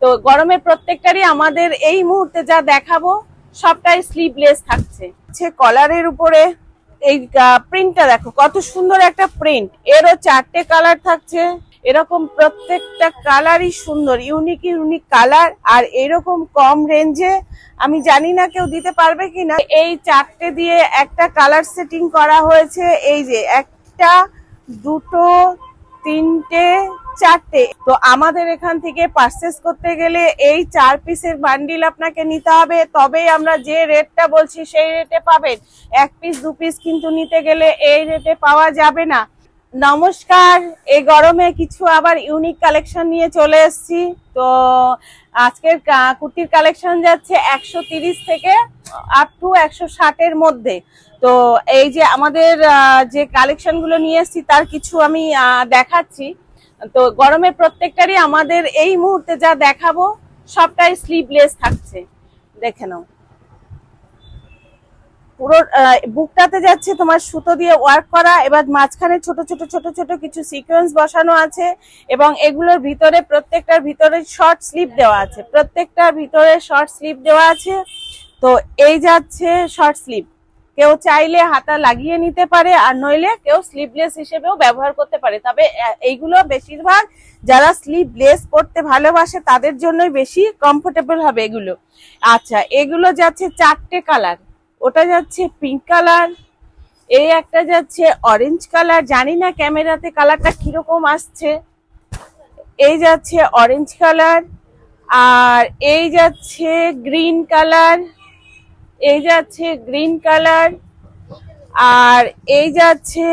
তো গরমে প্রত্যেকটারই আমাদের এই মুহূর্তে যা দেখাবো সবটাই স্লিভলেস থাকছে। কলারের উপরে এই প্রিন্টটা দেখো কত সুন্দর একটা প্রিন্ট, এরও 4টে কালার থাকছে। এরকম প্রত্যেকটা কালারই সুন্দর, ইউনিক ইউনিক কালার। আর এরকম কম রেঞ্জে আমি জানি না কেউ দিতে পারবে কিনা। এই 4টে দিয়ে একটা কালার সেটিং করা হয়েছে। এই যে একটা, দুটো, 3টে, 4টে। তো আমাদের এখান থেকে পারচেস করতে গেলে এই 4 পিসের বান্ডিল আপনাকে নিতে হবে, তবেই আমরা যে রেটটা বলছি সেই রেটে পাবেন। 1 পিস 2 পিস কিন্তু নিতে গেলে এই রেটে পাওয়া যাবে না। নমস্কার, এই গরমে কিছু আবার ইউনিক কালেকশন নিয়ে চলে এসেছি। তো আজকের কুর্তির কালেকশন যাচ্ছে 130 থেকে আপ টু 160 এর মধ্যে। তো এই যে আমাদের যে কালেকশন গুলো নিয়ে এসেছি তার কিছু আমি দেখাচ্ছি। তো গরমে প্রত্যেকটারই আমাদের এই মুহূর্তে যা দেখাবো সবটাই স্লিভলেস থাকছে, দেখে নাও। পুরো বুকটাতে যাচ্ছে তোমার সুতো দিয়ে ওয়ার্ক করা, এবার মাঝখানে ছোট ছোট ছোট ছোট কিছু সিকোয়েন্স বসানো আছে এবং এগুলোর ভিতরে প্রত্যেকটার ভিতরে শর্ট স্লিভ দেওয়া আছে, প্রত্যেকটার ভিতরে শর্ট স্লিভ দেওয়া আছে। তো এই যাচ্ছে শর্ট স্লিভ, কেউ চাইলে হাতা লাগিয়ে নিতে পারে, আর নইলে কেউ স্লিভলেস হিসেবেও ব্যবহার করতে পারে। তবে এইগুলো বেশিরভাগ যারা স্লিভলেস পরতে ভালোবাসে তাদের জন্যই বেশি কমফোর্টেবল হবে এগুলো। আচ্ছা, এগুলো যাচ্ছে 4টে কালার। ওটা যাচ্ছে পিঙ্ক কালার, এই একটা যাচ্ছে অরেঞ্জ কালার, জানি না ক্যামেরাতে কালারটা কিরকম আসছে। এই যাচ্ছে অরেঞ্জ কালার, আর এই যাচ্ছে গ্রিন কালার, এই যাচ্ছে গ্রিন কালার, আর এই যাচ্ছে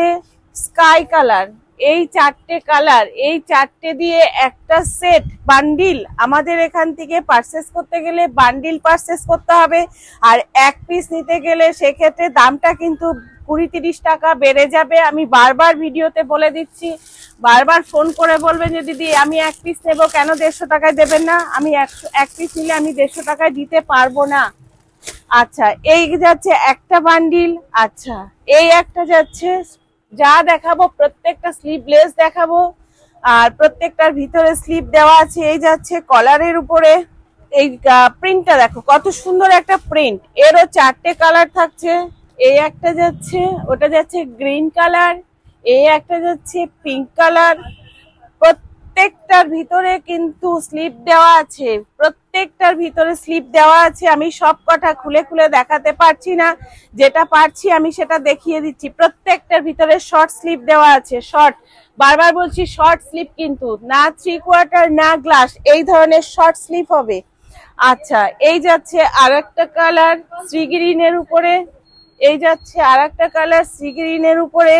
স্কাই কালার। এই 4টে কালার, এই 4টে দিয়ে একটা সেট বান্ডিল আমাদের এখান থেকে পারচেস করতে গেলে বান্ডিল পারচেস করতে হবে। আর 1 পিস নিতে গেলে সেক্ষেত্রে দামটা কিন্তু 20-30 টাকা বেড়ে যাবে। আমি বারবার ভিডিওতে বলে দিচ্ছি, বারবার ফোন করে বলবেন যে দিদি আমি 1 পিস নেবো, কেন 150 টাকায় দেবেন না? আমি 1 পিস নিলে আমি 150 টাকায় দিতে পারবো না। আচ্ছা, এই যাচ্ছে একটা বান্ডিল। আচ্ছা, এই একটা যাচ্ছে। যা দেখাবো প্রত্যেকটা স্লিভলেস দেখাবো, আর প্রত্যেকটার ভিতরে স্লিভ দেওয়া আছে। এই যাচ্ছে কলারের উপরে এই প্রিন্টটা দেখো কত সুন্দর একটা প্রিন্ট, এরও 4টে কালার থাকছে। এই একটা যাচ্ছে, ওটা যাচ্ছে গ্রিন কালার, এই একটা যাচ্ছে পিঙ্ক কালার। প্রত্যেকটার ভিতরে কিন্তু স্লিপ দেওয়া আছে, প্রত্যেকটার ভিতরে স্লিপ দেওয়া আছে। আমি সব কটা খুলে খুলে দেখাতে পারছি না, যেটা পারছি আমি সেটা দেখিয়ে দিচ্ছি। প্রত্যেকটার ভিতরে শর্ট স্লিপ দেওয়া আছে, শর্ট, বারবার বলছি শর্ট স্লিপ, কিন্তু না 3/4 না গ্লাস, এই ধরনের শর্ট স্লিপ হবে। আচ্ছা, এই যাচ্ছে আর একটা কালার সি গ্রিনের উপরে, এই যাচ্ছে আর একটা কালার সি গ্রিনের উপরে,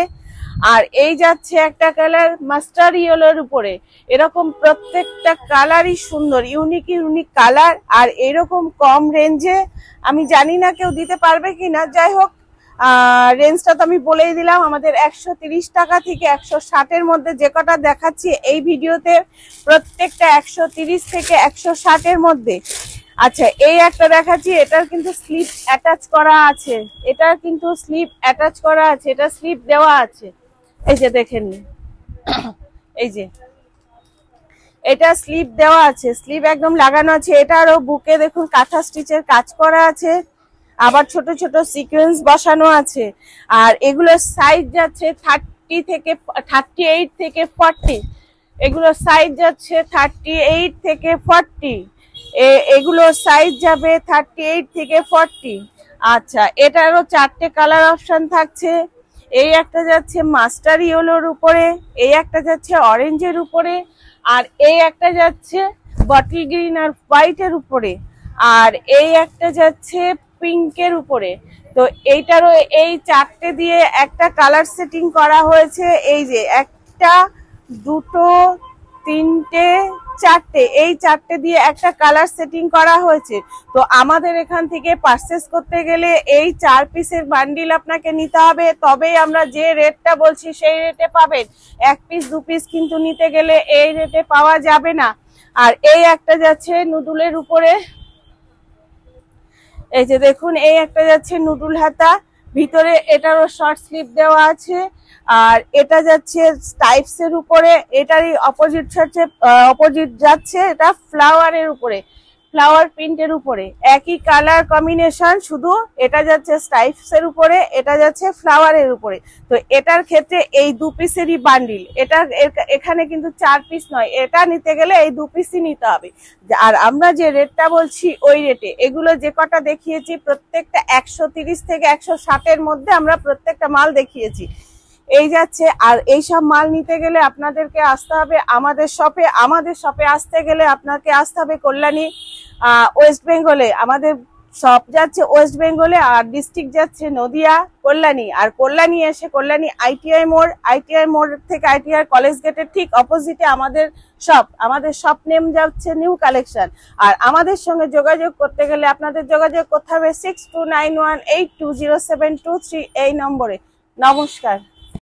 আর এই যাচ্ছে একটা কালার মাস্টার্ড ইয়েলোর উপরে। এরকম প্রত্যেকটা কালারই সুন্দর, ইউনিক ইউনিক কালার। আর এরকম কম রেঞ্জে আমি জানি না কেউ দিতে পারবে কিনা। যাই হোক, রেঞ্জটা তো আমি বলেই দিলাম, আমাদের 130 টাকা থেকে 160 এর মধ্যে যে কটা দেখাচ্ছি এই ভিডিওতে প্রত্যেকটা 130 থেকে 160 এর মধ্যে। আচ্ছা, এই একটা দেখাচ্ছি, এটার কিন্তু স্লিপ অ্যাটাচ করা আছে, এটার কিন্তু স্লিপ অ্যাটাচ করা আছে, এটা স্লিপ দেওয়া আছে। এই যে দেখেন, এই যে এটা স্লিপ দেওয়া আছে, স্লিপ একদম লাগানো আছে। এটারও বুকে দেখুন কাঁথা স্টিচের কাজ করা আছে, আবার ছোট ছোট সিকোয়েন্স বসানো আছে। আর এগুলোর সাইজ যাচ্ছে 38 থেকে 40, এগুলোর সাইজ যাচ্ছে 38 থেকে 40, এগুলোর সাইজ যাবে 38 থেকে 40। আচ্ছা, এটারও 4টে কালার অপশন থাকছে। এই একটা যাচ্ছে মাস্টার ইয়েলোর উপরে, এই একটা যাচ্ছে অরেঞ্জের উপরে, আর এই একটা যাচ্ছে বটল গ্রিন আর হোয়াইটের উপরে, আর এই একটা যাচ্ছে পিঙ্কের উপরে। তো এইটারও এই 4টে দিয়ে একটা কালার সেটিং করা হয়েছে। এই যে একটা, দুটো, 3টে, 4টে, এই 4টে দিয়ে একটা কালার সেটিং করা হয়েছে। তো আমাদের এখান থেকে পারচেস করতে গেলে এই 4 পিসের বান্ডিল আপনাকে নিতে হবে, তবেই আমরা যে রেটটা বলছি সেই রেটে পাবেন। 1 পিস 2 পিস কিন্তু নিতে গেলে এই রেটে পাওয়া যাবে না। আর এই একটা যাচ্ছে নুডুলের উপরে, এই যে দেখুন, এই একটা যাচ্ছে নুডুল হাতা, ভিতরে এটারও শর্ট স্লিভ দেওয়া আছে। আর এটা যাচ্ছে টাইপস এর উপরে, এটারই অপোজিট হচ্ছে অপোজিট যাচ্ছে এটা ফ্লাওয়ারের উপরে, ফ্লাওয়ার প্রিন্টের উপরে, একই কালার কম্বিনেশন, শুধু এটা যাচ্ছে স্টাইপস এর উপরে, এটা যাচ্ছে ফ্লাওয়ারের উপরে। তো এটার ক্ষেত্রে এই 2 পিসেরই বান্ডিল, এটা এখানে কিন্তু 4 পিস নয়, এটা নিতে গেলে এই 2 পিসই নিতে হবে। আর আমরা যে রেটটা বলছি ওই রেটে, এগুলো যে কটা দেখিয়েছি প্রত্যেকটা 130 থেকে 160 এর মধ্যে আমরা প্রত্যেকটা মাল দেখিয়েছি। এই যাচ্ছে। আর এই সব মাল নিতে গেলে আপনাদেরকে আসতে হবে আমাদের শপে। আমাদের শপে আসতে গেলে আপনাকে আসতে হবে কল্যাণী, ওয়েস্ট বেঙ্গলে। আমাদের শপ যাচ্ছে ওয়েস্ট বেঙ্গলে, আর ডিস্ট্রিক্ট যাচ্ছে নদিয়া, কল্যাণী। আর কল্যাণী এসে কল্যাণী আইটিআই মোড়, আইটিআই মোড় থেকে আইটিআই কলেজ গেটের ঠিক অপোজিটে আমাদের শপ। আমাদের শপ নেম যাচ্ছে নিউ কালেকশন। আর আমাদের সঙ্গে যোগাযোগ করতে গেলে আপনাদের যোগাযোগ করতে হবে 6291820723 এই নম্বরে। নমস্কার।